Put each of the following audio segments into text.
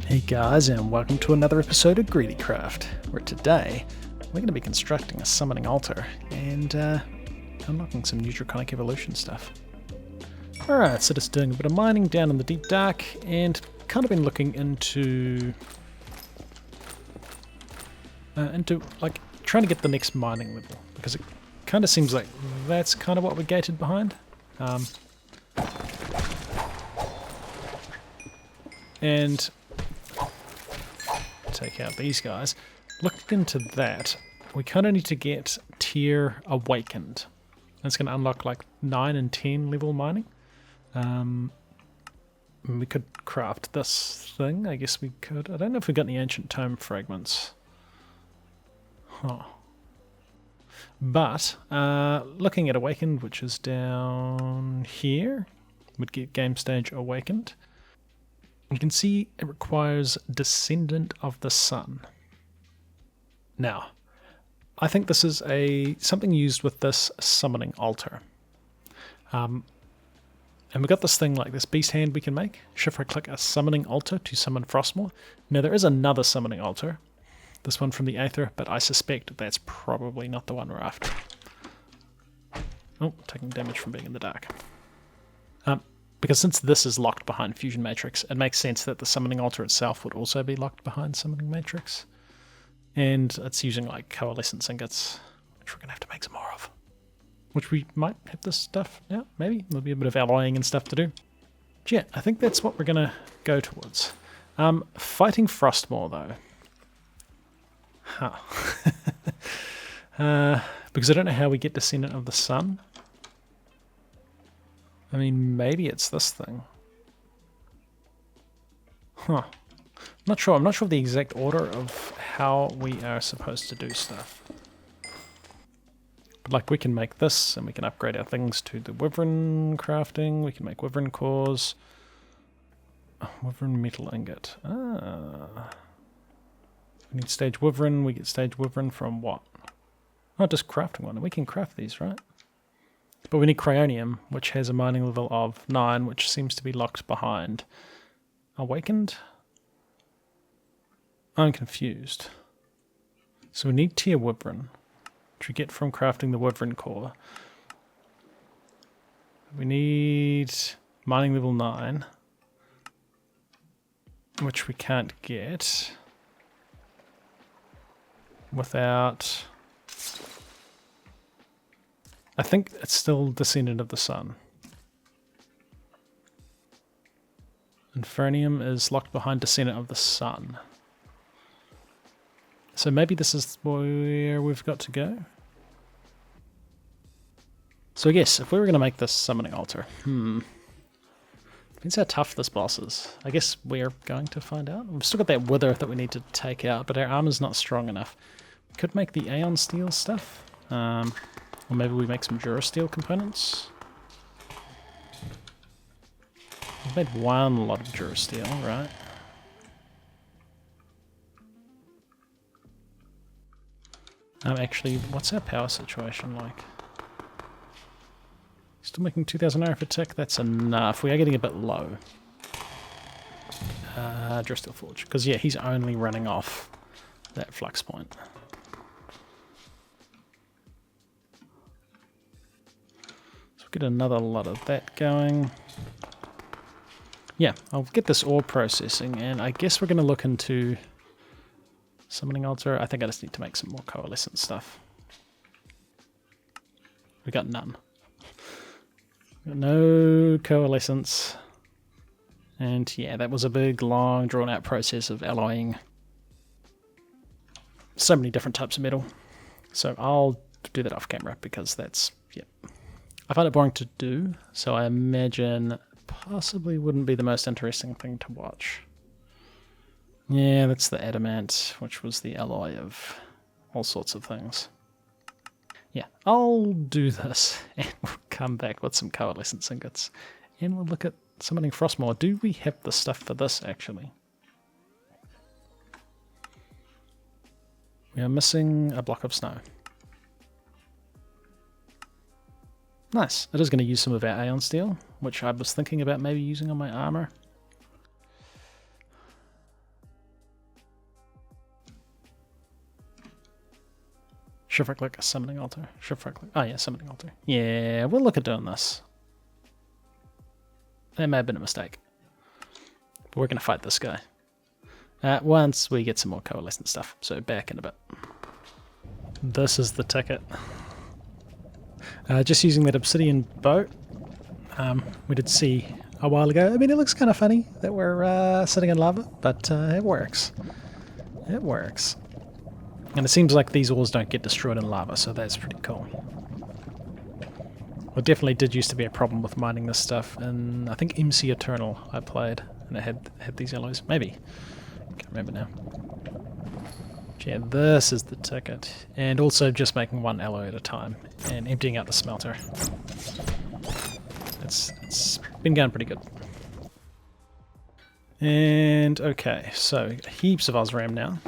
Hey guys, and welcome to another episode of GreedyCraft, where today we're going to be constructing a summoning altar and unlocking some new Draconic Evolution stuff. Alright, so just doing a bit of mining down in the deep dark and kind of been looking into like trying to get the next mining level, because it kind of seems like that's kind of what we're gated behind. And take out these guys. Looked into that. We kind of need to get tier awakened. That's going to unlock like 9 and 10 level mining. We could craft this thing. I guess we could. I don't know if we've got any ancient tome fragments. Huh. But looking at awakened, which is down here, would get game stage awakened. You can see it requires Descendant of the Sun. Now, I think this is something used with this summoning altar. And we've got this thing like this beast hand we can make. Shift right click a summoning altar to summon Frostmour. Now there is another summoning altar, this one from the Aether, but I suspect that's probably not the one we're after. Oh, taking damage from being in the dark. Because since this is locked behind Fusion Matrix, it makes sense that the summoning altar itself would also be locked behind Summoning Matrix. And it's using like coalescence ingots, which we're going to have to make some more of. Which we might have this stuff now, maybe. There'll be a bit of alloying and stuff to do. But yeah, I think that's what we're going to go towards. Fighting Frostmour though. Because I don't know how we get Descendant of the Sun. I mean, maybe it's this thing. Huh. Not sure. I'm not sure of the exact order of how we are supposed to do stuff. But like, we can make this, and we can upgrade our things to the Wyvern crafting. We can make Wyvern cores. Oh, Wyvern metal ingot. Ah. We need stage Wyvern. We get stage Wyvern from what? Oh, just crafting one. We can craft these, right? But we need Cryonium, which has a mining level of 9, which seems to be locked behind Awakened? I'm confused. So we need tier Wyvern, which we get from crafting the Wyvern core. We need mining level 9, which we can't get without... I think it's still Descendant of the Sun. Infernium is locked behind Descendant of the Sun. So maybe this is where we've got to go. So I guess if we were going to make this summoning altar, depends how tough this boss is. I guess we're going to find out. We've still got that wither that we need to take out, but our armor's not strong enough. We could make the Aeon Steel stuff. Or maybe we make some Durasteel components. We've made one lot of Durasteel, right? Actually, what's our power situation like? Still making 2,000 arrow per tick? That's enough. We are getting a bit low. Durasteel Forge. Because, yeah, he's only running off that flux point. Get another lot of that going. Yeah, I'll get this ore processing, and I guess we're going to look into summoning altar. I think I just need to make some more coalescent stuff. We got none. Got no coalescence. And yeah, that was a big, long, drawn-out process of alloying so many different types of metal. So I'll do that off camera, because that's, yeah. I find it boring to do, so I imagine possibly wouldn't be the most interesting thing to watch. Yeah, that's the adamant, which was the alloy of all sorts of things. Yeah, I'll do this, and we'll come back with some coalescence ingots, and we'll look at summoning Frostmour. Do we have the stuff for this, actually? We are missing a block of snow. Nice. It is going to use some of our Aeon Steel, which I was thinking about maybe using on my armor. Shift right click, summoning altar. Shift right click. Oh yeah, summoning altar. Yeah, we'll look at doing this. That may have been a mistake. But we're going to fight this guy. Once we get some more coalescent stuff. So back in a bit. This is the ticket. Just using that obsidian boat. We did see a while ago. I mean, it looks kind of funny that we're sitting in lava, but it works. It works. And it seems like these ores don't get destroyed in lava, so that's pretty cool. Well, definitely did used to be a problem with mining this stuff, and I think MC Eternal I played, and it had these alloys. Maybe. Can't remember now. But yeah, this is the ticket. And also just making one alloy at a time, and emptying out the smelter. It's been going pretty good. And okay, so heaps of Osram now.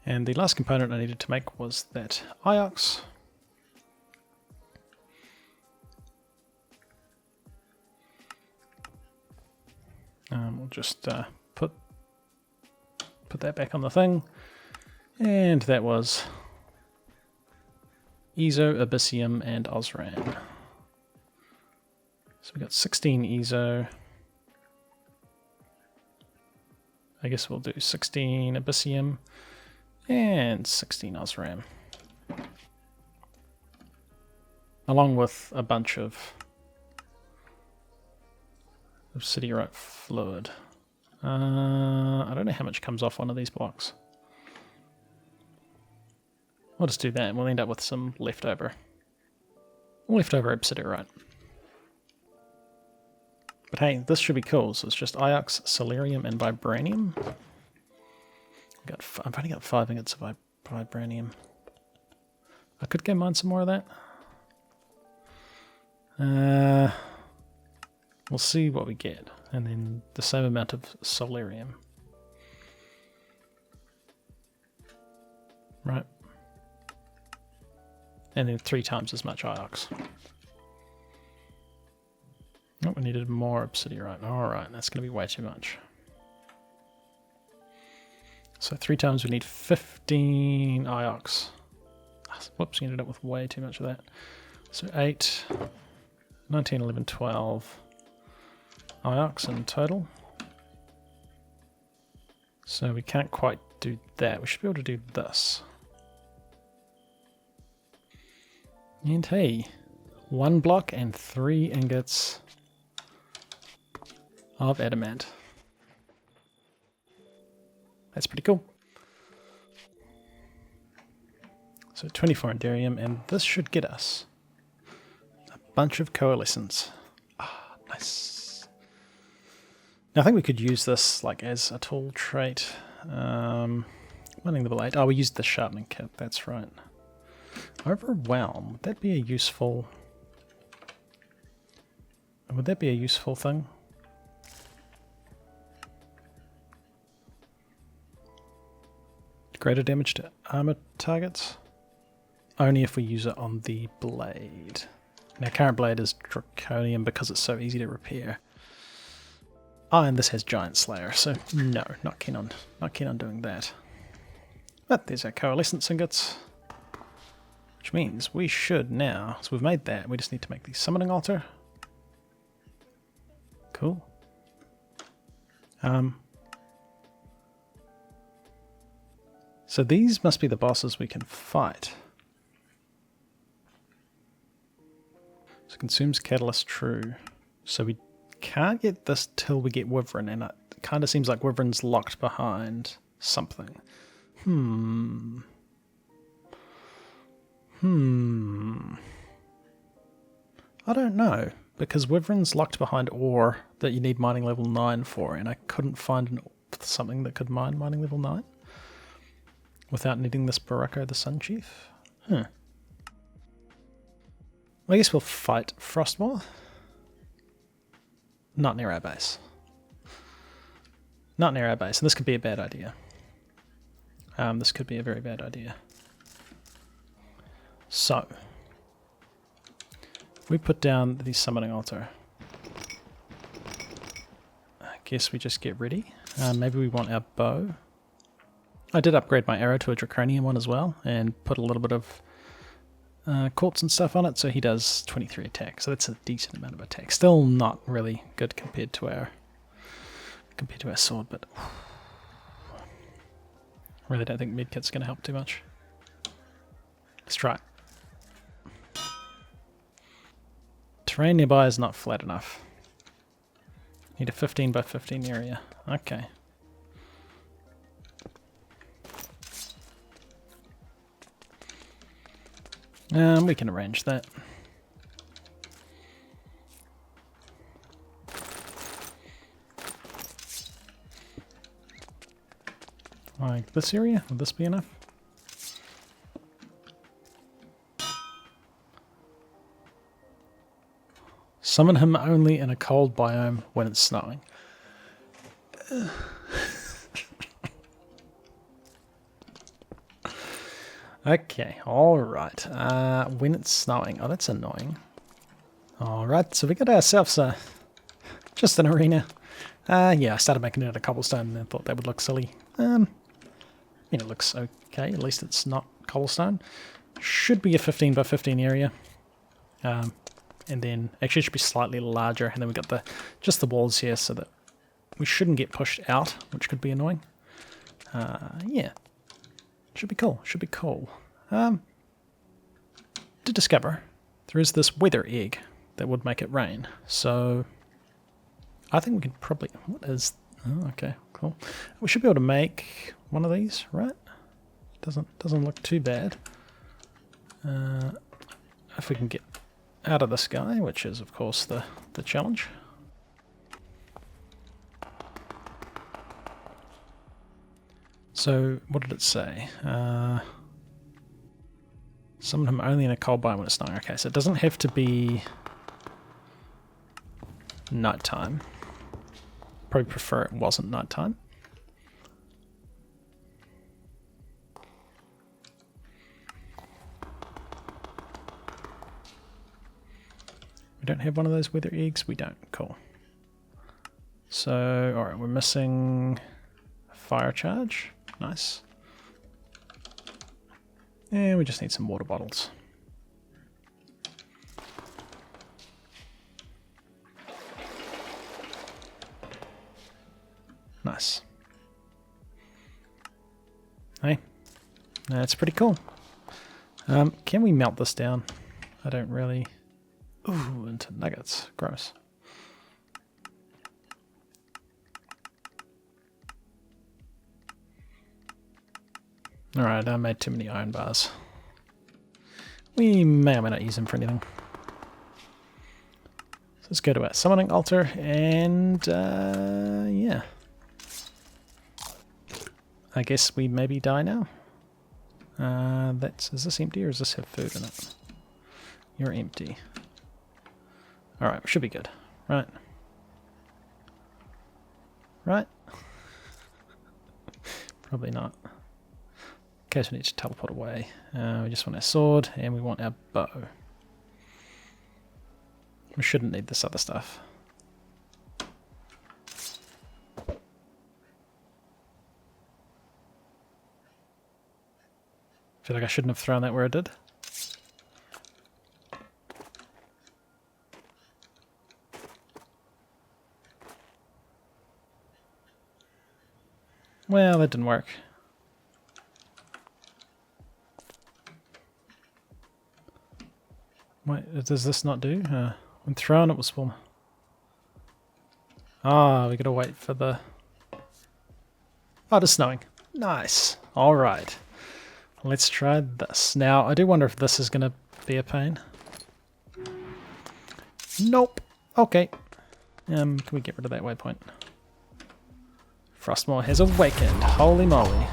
And the last component I needed to make was that Iox. We'll just put that back on the thing. And that was Ezo, Abyssium, and Osram. So we got 16 Ezo. I guess we'll do 16 Abyssium and 16 Osram. Along with a bunch of obsidianite fluid. I don't know how much comes off one of these blocks. We'll just do that and we'll end up with some leftover obsidianite. But hey, this should be cool. So it's just Iox, Celerium, and Vibranium. I've only got 5 ingots of Vibranium. I could go mine some more of that. We'll see what we get. And then the same amount of Celerium. Right. And then 3 times as much Iox. Oh, we needed more obsidianite. Alright, that's going to be way too much. So 3 times we need 15 Iox. Whoops, we ended up with way too much of that. So 8, 19, 11, 12 Iox in total. So we can't quite do that. We should be able to do this. And hey, 1 block and 3 ingots of adamant. That's pretty cool. So 24 Enderium, and this should get us a bunch of coalescence. Ah, nice. Now I think we could use this like as a tool trait. Mining level 8. Oh, we used the sharpening kit, that's right. Overwhelm, would that be a useful... Would that be a useful thing? Greater damage to armor targets? Only if we use it on the blade. Now current blade is draconium because it's so easy to repair. Oh, and this has giant slayer, so no, not keen on doing that. But there's our coalescence ingots. Which means we should now, so we've made that, we just need to make the summoning altar. Cool. So these must be the bosses we can fight. So consumes catalyst true. So we can't get this till we get Wyvern, and it kind of seems like Wyvern's locked behind something. I don't know, because Wyvern's locked behind ore that you need mining level 9 for, and I couldn't find something that could mine mining level 9 without needing this Barako the Sun Chief. Well, I guess we'll fight Frostmour. Not near our base. Not near our base, and this could be a bad idea. This could be a very bad idea. So, we put down the summoning altar. I guess we just get ready. Maybe we want our bow. I did upgrade my arrow to a draconian one as well, and put a little bit of quartz and stuff on it, so he does 23 attack. So that's a decent amount of attack. Still not really good compared to our sword, but I really don't think medkit's going to help too much. Let's try it. Terrain nearby is not flat enough. Need a 15 by 15 area. Okay. We can arrange that. Like this area? Would this be enough? Summon him only in a cold biome when it's snowing. Okay, alright. When it's snowing. Oh, that's annoying. Alright, so we got ourselves just an arena. Yeah, I started making it out of cobblestone and I thought that would look silly. I mean, it looks okay. At least it's not cobblestone. Should be a 15 by 15 area. And then, actually it should be slightly larger. And then we've got just the walls here so that we shouldn't get pushed out, which could be annoying. Yeah. Should be cool. Should be cool. To discover, there is this weather egg that would make it rain. So I think we can probably... What is... Oh, okay, cool. We should be able to make one of these, right? Doesn't look too bad. If we can get out of the sky, which is, of course, the challenge. So, what did it say? Summon him only in a cold biome when it's snowing. Okay, so it doesn't have to be nighttime. Probably prefer it wasn't nighttime. We don't have one of those weather eggs? We don't. Cool. So, alright, we're missing a fire charge. Nice. And we just need some water bottles. Nice. Hey, that's pretty cool. Can we melt this down? I don't really... Ooh, into nuggets. Gross. Alright, I made too many iron bars. We may or may not use them for anything. So let's go to our summoning altar and yeah. I guess we maybe die now. Is this empty or does this have food in it? You're empty. Alright, we should be good. Right. Right? Probably not. In case we need to teleport away. We just want our sword and we want our bow. We shouldn't need this other stuff. Feel like I shouldn't have thrown that where I did. Well, that didn't work. Wait, does this not do? When thrown it was full. Ah, we gotta wait for the... Oh, it's snowing. Nice. Alright. Let's try this. Now, I do wonder if this is gonna be a pain. Nope. Okay. Can we get rid of that waypoint? Frostmour has awakened. Holy moly.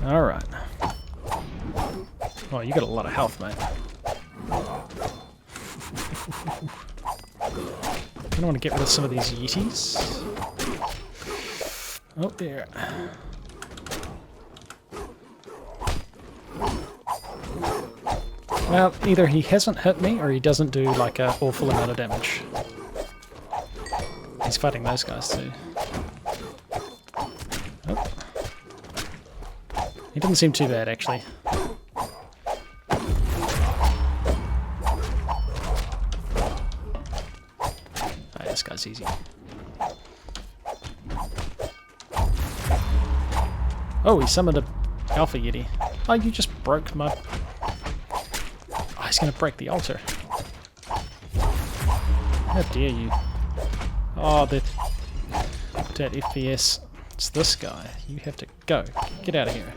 Alright. Oh, you got a lot of health, mate. I don't want to get rid of some of these yetis. Oh dear. Well, either he hasn't hit me or he doesn't do like an awful amount of damage. He's fighting those guys too. Oh. He doesn't seem too bad, actually. Oh, this guy's easy. Oh, he summoned a Alpha Yeti. Oh, you just broke my... Oh, he's going to break the altar. How dare you. Oh, that FPS. It's this guy. You have to go. Get out of here.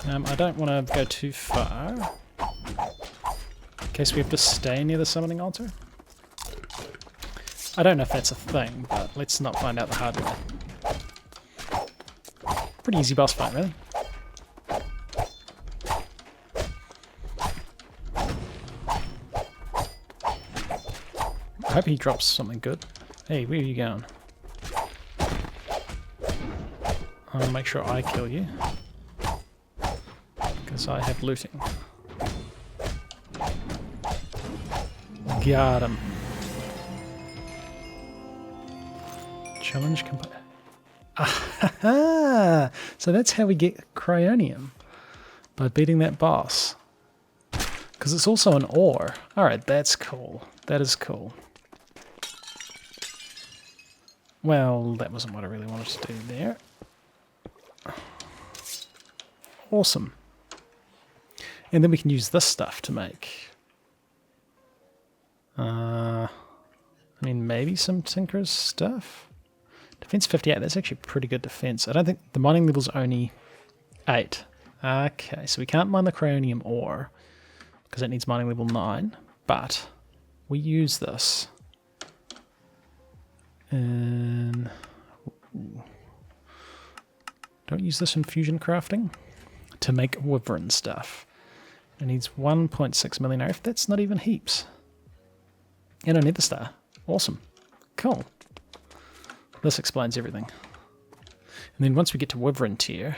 I don't want to go too far. In case we have to stay near the summoning altar. I don't know if that's a thing, but let's not find out the hard way. Pretty easy boss fight, really. I hope he drops something good. Hey, where are you going? I'll make sure I kill you. Because I have looting. Got him. Challenge complete. Ah, so that's how we get cryonium. By beating that boss. Because it's also an ore. Alright, that's cool. That is cool. Well, that wasn't what I really wanted to do there. Awesome. And then we can use this stuff to make... I mean, maybe some Tinker's stuff? Defense 58, that's actually pretty good defense. I don't think... The mining level's only 8. Okay, so we can't mine the cryonium ore, because it needs mining level 9, but we use this. And don't use this in fusion crafting to make Wyvern stuff. It needs 1.6 million AF. That's not even heaps. And a nether star. Awesome. Cool. This explains everything. And then once we get to Wyvern tier,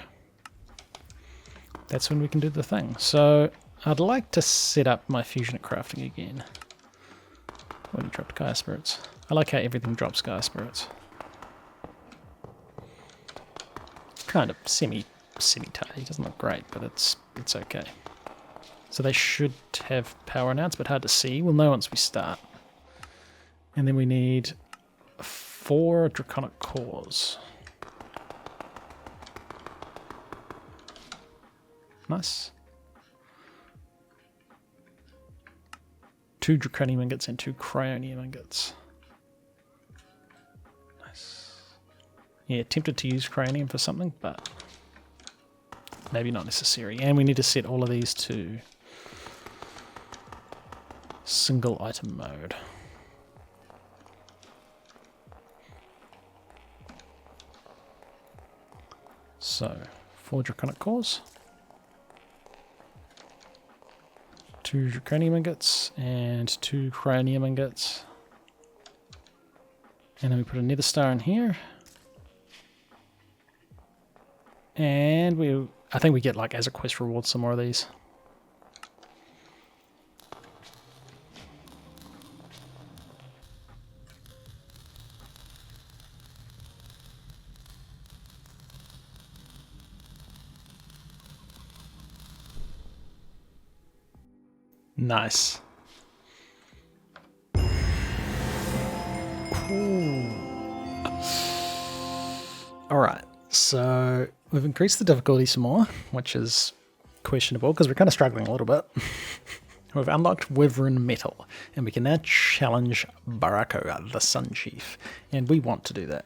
that's when we can do the thing. So I'd like to set up my fusion crafting again. When you dropped Gaia Spirits. I like how everything drops Gaia Spirits. Kind of semi-tight. It doesn't look great, but it's okay. So they should have power announced, but hard to see. We'll know once we start. And then we need 4 Draconic Cores. Nice. 2 Draconium ingots and 2 Cryonium ingots. Nice. Yeah, tempted to use Cryonium for something, but maybe not necessary. And we need to set all of these to single item mode. So, 4 Draconic Cores, 2 Draconium ingots, and 2 Cryonium ingots. And then we put a nether star in here. And I think we get, like, as a quest reward, some more of these. Nice. Alright, so we've increased the difficulty some more, which is questionable because we're kind of struggling a little bit. We've unlocked Wyvern Metal, and we can now challenge Barako, the Sun Chief, and we want to do that.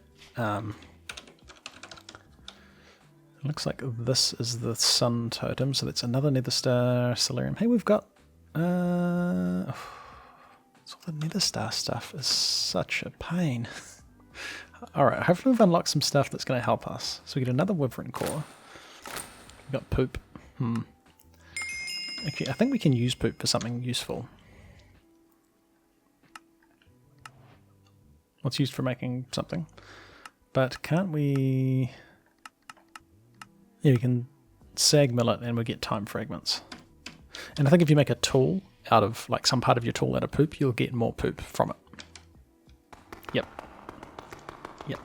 Looks like this is the Sun Totem, so that's another Nether Star Solarium. Hey, we've got all the Nether Star stuff is such a pain. Alright, hopefully we've unlocked some stuff that's going to help us. So we get another Wyvern core. We've got poop. Okay, I think we can use poop for something useful. What's used for making something. But can't we... Yeah, we can sag mill it and we get time fragments. And I think if you make a tool out of, like, some part of your tool out of poop, you'll get more poop from it. Yep. Yep.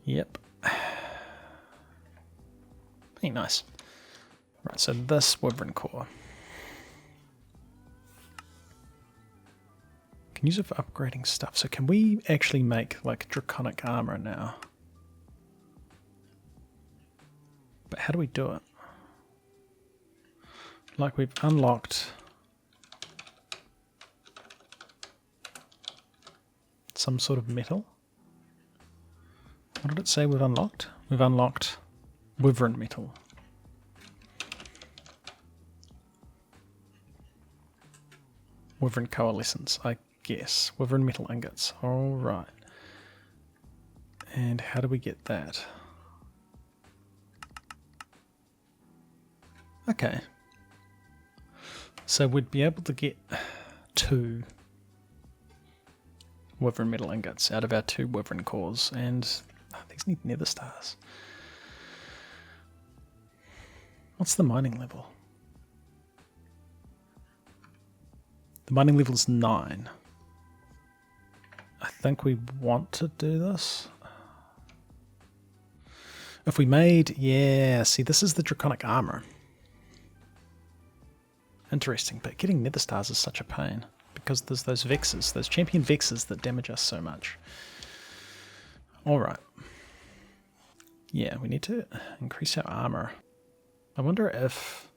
Yep. Hey, nice. Right, so this Wyvern core. Can use it for upgrading stuff. So can we actually make like Draconic Armor now? But how do we do it? Like we've unlocked some sort of metal. What did it say we've unlocked? We've unlocked Wyvern metal. Wyvern coalescence, I guess. Wyvern metal ingots. Alright. And how do we get that? Okay. So we'd be able to get 2 Wyvern metal ingots out of our 2 Wyvern cores, and these need nether stars. What's the mining level? The mining level is 9. I think we want to do this. If we made, yeah, see, this is the Draconic Armor. Interesting, but getting nether stars is such a pain because there's those vexes, those champion vexes that damage us so much. Alright. Yeah, we need to increase our armor. I wonder if...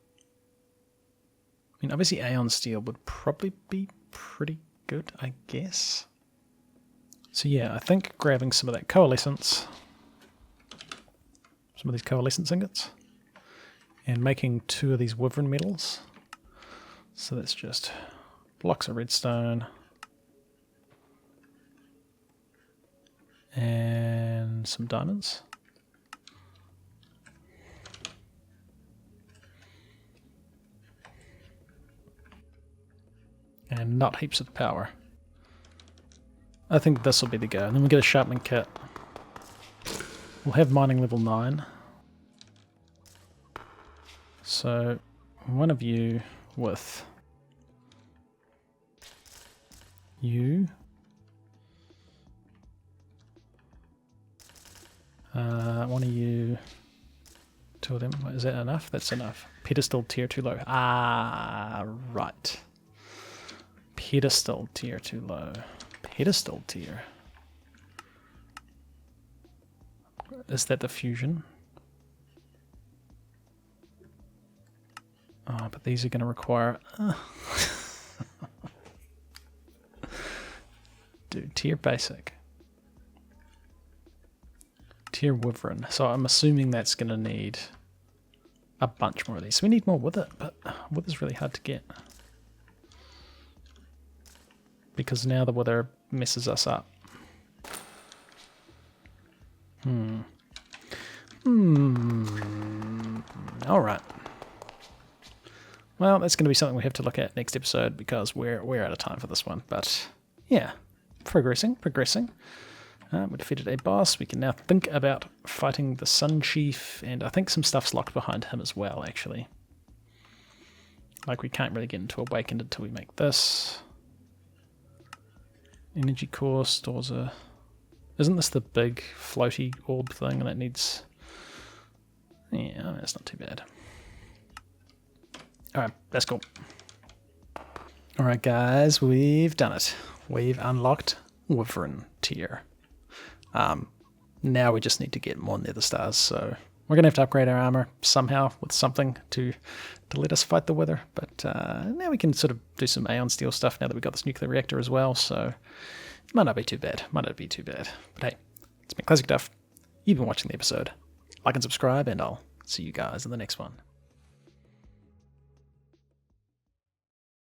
I mean, obviously Aeon Steel would probably be pretty good, I guess. So yeah, I think grabbing some of that coalescence, some of these coalescence ingots, and making 2 of these Wyvern metals. So that's just blocks of redstone and some diamonds. And not heaps of power. I think this will be the go. And then we'll get a sharpening kit. We'll have mining level 9. So one of you with you. One of you. 2 of them. Is that enough? That's enough. Pedestal tier too low. Ah, right. Pedestal tier too low. Pedestal tier. Is that the fusion? Oh, but these are going to require... Dude, tier basic. Tier Wyvern. So I'm assuming that's going to need a bunch more of these. So we need more Wither, but Wither's really hard to get. Because now the Wither messes us up. Alright. Well, that's going to be something we have to look at next episode because we're out of time for this one. But yeah, progressing. We defeated a boss. We can now think about fighting the Sun Chief, and I think some stuff's locked behind him as well, actually. Like we can't really get into Awakened until we make this. Energy core stores a... Isn't this the big floaty orb thing that needs... Yeah, that's not too bad. Alright, that's cool. Alright guys, we've done it. We've unlocked Wyvern tier. Now we just need to get more nether stars, so we're going to have to upgrade our armor somehow with something to let us fight the Wither. But now we can sort of do some Aeon Steel stuff now that we've got this nuclear reactor as well, so it might not be too bad. But hey, it's been ClassicDuff. You've been watching the episode. Like and subscribe, and I'll see you guys in the next one.